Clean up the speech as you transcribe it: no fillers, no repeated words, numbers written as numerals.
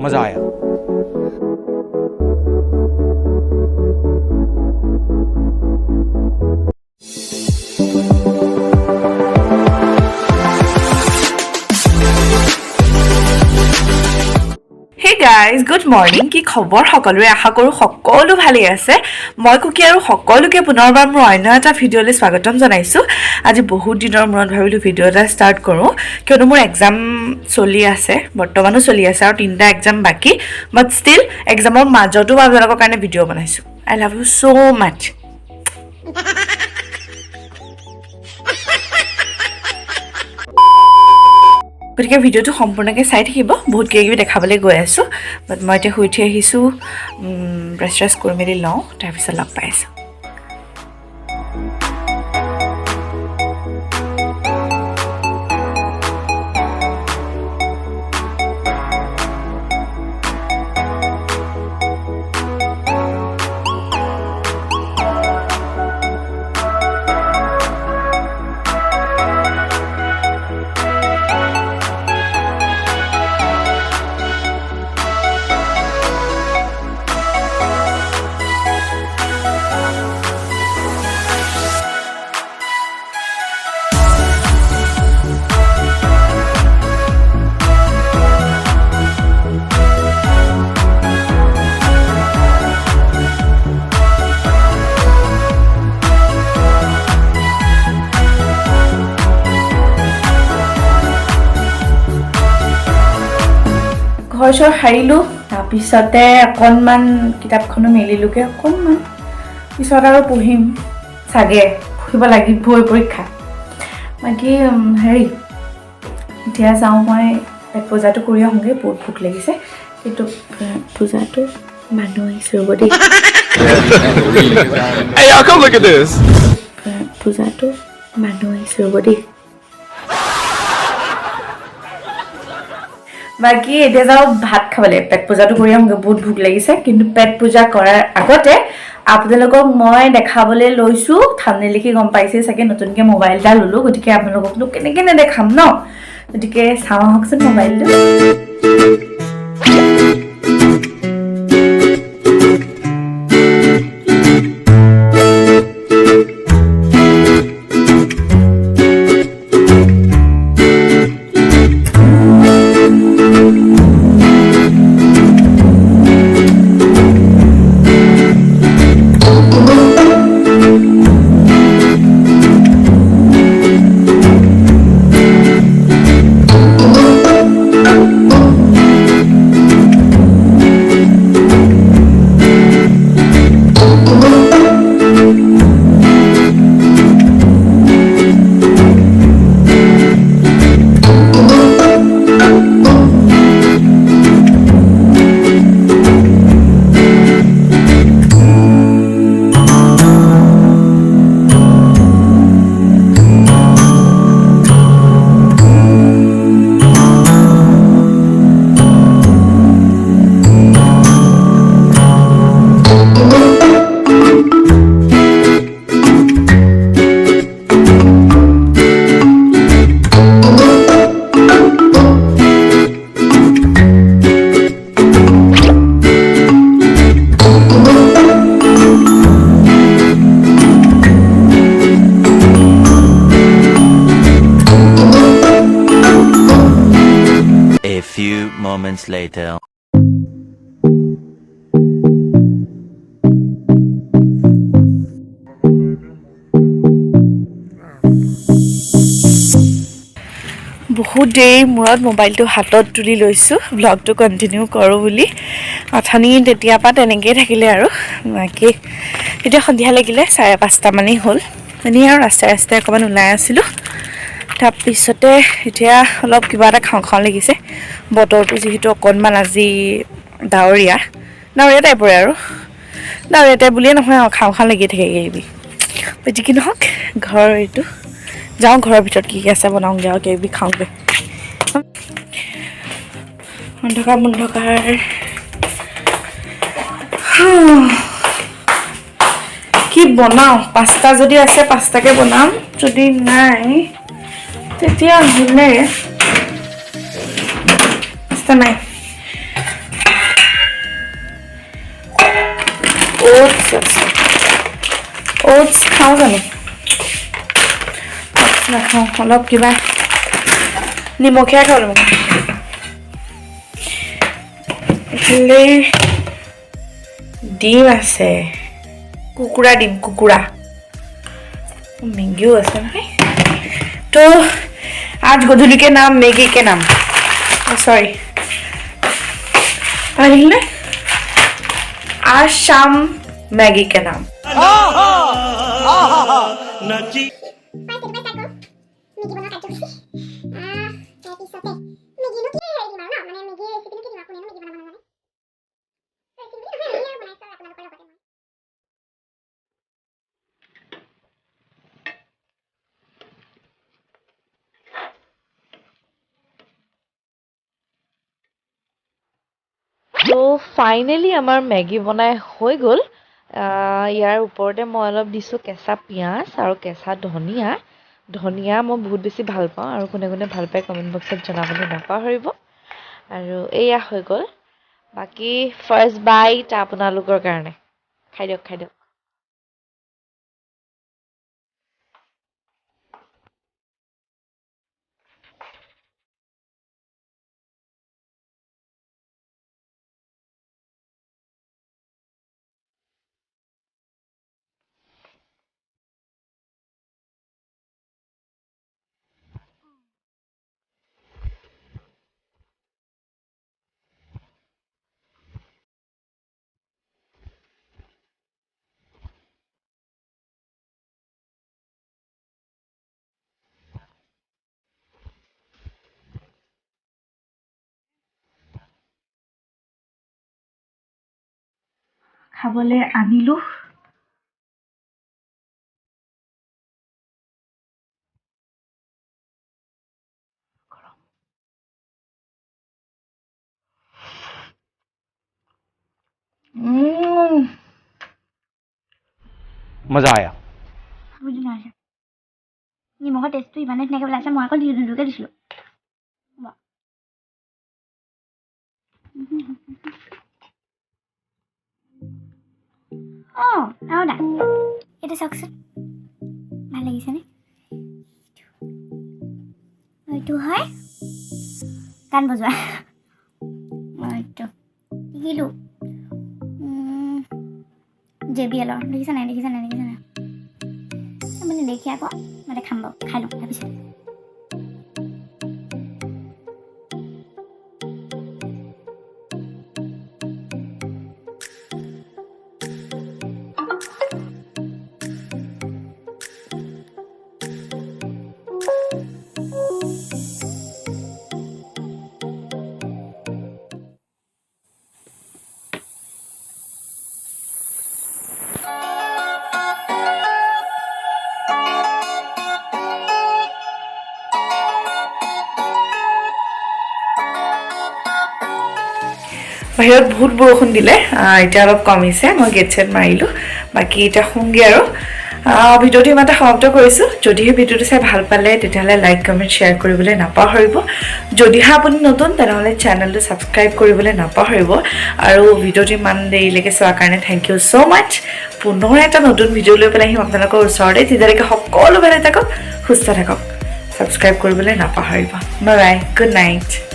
मजा आया। Hey guys, good morning. কি খবৰ সকলোৰে আশা কৰো সকলো ভালে আছে মই কুকি আৰু সকলোকে পুনৰবাৰ মোৰ অন্য এটা ভিডিঅ'লৈ স্বাগতম জনাইছো আজি বহুত দিনৰ মূৰত ভাবিলো ভিডিঅ' এটা ষ্টাৰ্ট কৰো কিয়নো মোৰ এক্সাম চলি আছে বৰ্তমানো চলি আছে আৰু তিনটা এক্সাম বাকি বাট ষ্টিল এক্সামৰ মাজতো আপোনালোকৰ কাৰণে ভিডিঅ' বনাইছো আই লাভ ইউ সো মাচ গতিকে ভিডিঅ'টো সম্পূৰ্ণকৈ চাই থাকিব বহুত কিবা দেখাবলৈ গৈ আছোঁ বাট মই এতিয়া শুই উঠি আহিছোঁ ব্ৰাছ কৰি মেলি লওঁ তাৰপিছত লগ পাই আছোঁ ঘৰ হাৰিলো তাৰপিছতে অকণমান কিতাপখনো মেলিলোকে অকণমান পিছত আৰু পঢ়িম চাগে পঢ়িব লাগিবই পৰীক্ষা বাকী হেৰি এতিয়া যাওঁ মই পূজাটো কৰি আহোঁগৈ বহুত ভোক লাগিছে কিন্তু পূজাটো মানুহ আহিছে ৰ'ব দেই পূজাটো মানুহ আহিছে ৰ'ব দেই বাকি এতিয়া যাও ভাত খাবলে পেট পূজাটো কৰি আহোঁগৈ বহুত ভোক লাগিছে কিন্তু পেট পূজা কৰাৰ আগতে আপোনালোকক মই দেখাবলৈ লৈছো থাম্বনেইল লিখি গম পাইছে চাগে নতুনকৈ মোবাইল এটা ল'লো গতিকে আপোনালোককনো কেনেকৈ নেদেখাম ন গতিকে চাওঁ আহকচোন মোবাইলটো Moments later. বহুত দেৰি মূৰত মোবাইলটো হাতত তুলি লৈছোঁ ব্লগটো কণ্টিনিউ কৰোঁ বুলি অথনি তেতিয়াৰ পৰা তেনেকৈয়ে থাকিলে আৰু বাকী এতিয়া সন্ধিয়া লাগিলে 5:30 মানেই হ'ল এনেই আৰু ৰাস্তাই অকণমান ওলাই আছিলোঁ তাৰপিছতে এতিয়া অলপ কিবা এটা খাওঁ লাগিছে বতৰটো যিহেতু অকণমান আজি ডাৱৰীয়া টাইপৰে আৰু ডাৱৰীয়া টাইপ বুলিয়ে নহয় আৰু খাওঁ লাগি থাকে কিবি যি কি নহওক ঘৰ এইটো যাওঁ ঘৰৰ ভিতৰত কি আছে বনাওঁগৈ আৰু কিবি খাওঁগৈ অন্ধকাৰ কি বনাওঁ পাস্তা যদি আছে পাস্তাকে বনাম যদি নাই তেতিয়া হ'লে পাস্তা নাই ওটছ আছে ওটছ খাওঁ জানো ওটছ নাখাওঁ অলপ কিবা নিমখীয়া খাওঁ মানে এইফালে ডিম আছে কুকুৰা ডিম কুকুৰা मैगी है ना तो आज गधुली के नाम मैगी के नाम सॉरी आज शाम मैगी के नाम তো ফাইনেলি আমাৰ মেগী বনাই হৈ গ'ল ইয়াৰ ওপৰতে মই অলপ দিছোঁ কেঁচা পিঁয়াজ আৰু কেঁচা ধনিয়া মই বহুত বেছি ভাল পাওঁ আৰু কোনে কোনে ভাল পায় কমেণ্ট বক্সত জনাবলৈ নাপাহৰিব আৰু এয়া হৈ গ'ল বাকী ফাৰ্ষ্ট বাইট আপোনালোকৰ কাৰণে খাই দিয়ক খাবলে আনিলো मजा आया বুজি নাইছে নিমখৰ টেষ্টটো ইমানে ধুনীয়াকৈ ওলাইছে মই আকৌ ধুনুকে দিছিলোঁ অঁ আৰু দা এইটো চাওকচোন ভাল লাগিছেনে এইটো হয় গান বজোৱা এইটো শিকিলোঁ JBL দেখিছা নাই মানে দেখি আকৌ মানে খাম বাৰু খাই লওঁ তাৰপিছত বাহিৰত বহুত বৰষুণ দিলে এতিয়া অলপ কমিছে মই গেট সেট মাৰিলো বাকি এটা শুংগে আৰু ভিডিওটো ইমানতে সমাপ্ত কৰিছো যদিহে ভিডিওটো চাই ভাল পালে তেতিয়াহলে লাইক কমেন্ট শেয়াৰ কৰিবলৈ নাপাহৰিব যদিহে আপুনি নতুন তেনেহলে চেনেলটো সাবস্ক্ৰাইব কৰিবলৈ নাপাহৰিব আৰু ভিডিওটো ইমান দেৰিলৈকে চোৱাৰ কাৰণে থ্যাংক ইউ সো মাচ পুনৰ এটা নতুন ভিডিও লৈ পেলাই আহিম আপোনালোকৰ ওচৰতে তেতিয়ালৈকে সকলো ভালে থাকক সুস্থ থাকক সাবস্ক্ৰাইব কৰিবলৈ নাপাহৰিব বাই বাই গুড নাইট